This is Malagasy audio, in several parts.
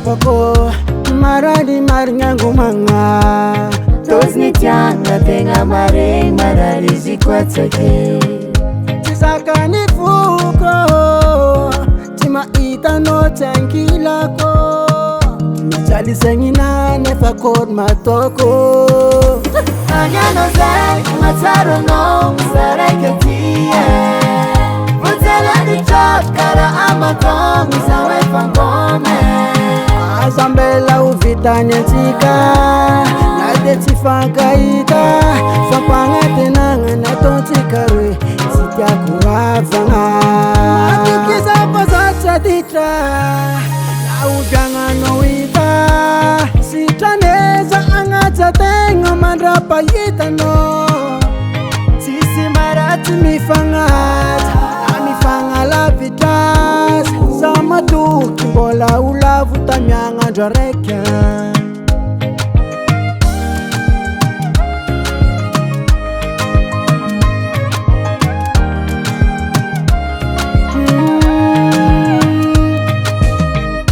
fako marali maringangumanga Tosni tianga tenga mareng marali zikwatsake Tisakani fuko Tima ita no tankilako Chali sengina nefa kod matoko Anyano zek mataro no sareketie Vutela di chot kara amatong isawe fangome Azambela uvita nyantika Nade tifaka ita Fapanga tenanga na tontikare Sitia kuravanga Matukisa pasatsa titra Na ujanga no ita Sitaneza angata tenga mandrapa yita no Sisi marati mifangat Amifanga la vitas Sama tu kimbola ulavu tamyanga joreka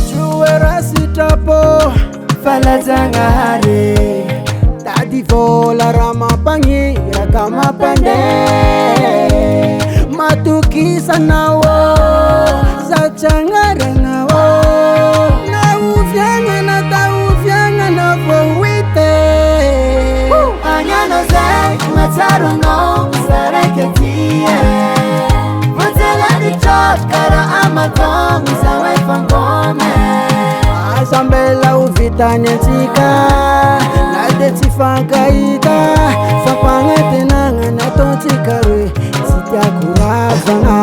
Chuera sitapo falazanga hare Tadi vola rama pangi rakama pande Matukisa nawo Zachangare nawo Na ufyanga na ta ufyanga na fowite Anyano zek mataro no sareketie Vutela di chot kara amatong isawe fangome Azambela uvita nyantika Nade tifanga ita Fapanga tenanga na tontikare Sitia kuravanga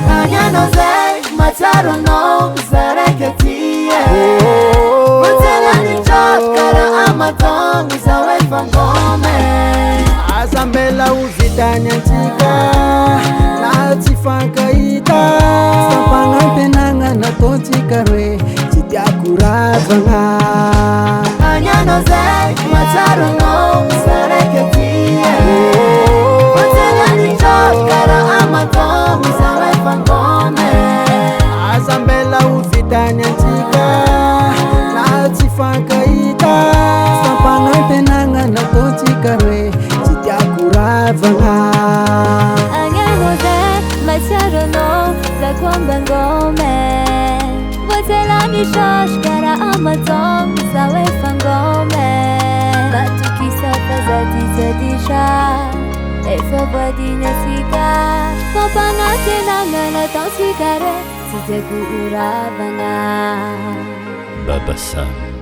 Anyano zek mataro no sareketie Vutela di chot kara amatong isawe fangome Azambela uvita nyantika Na tifanga ita Fapanga tenanga na tontikare Sitia kuravanga Anyano zek mataro no sareketie Vutela di chot kara amatong isawe fangome Azambela uvita nyantika Na tifanga ita Fapanga tenanga na tontikare Sitia kuravanga Anyano zek mataro no zakwambangome Vutela di chot kara amatong isawe fangome Batukisa fazati zadisha Efa badinya sika Papanga tenanga na tong sikare Siteku uravanga Baba Sam.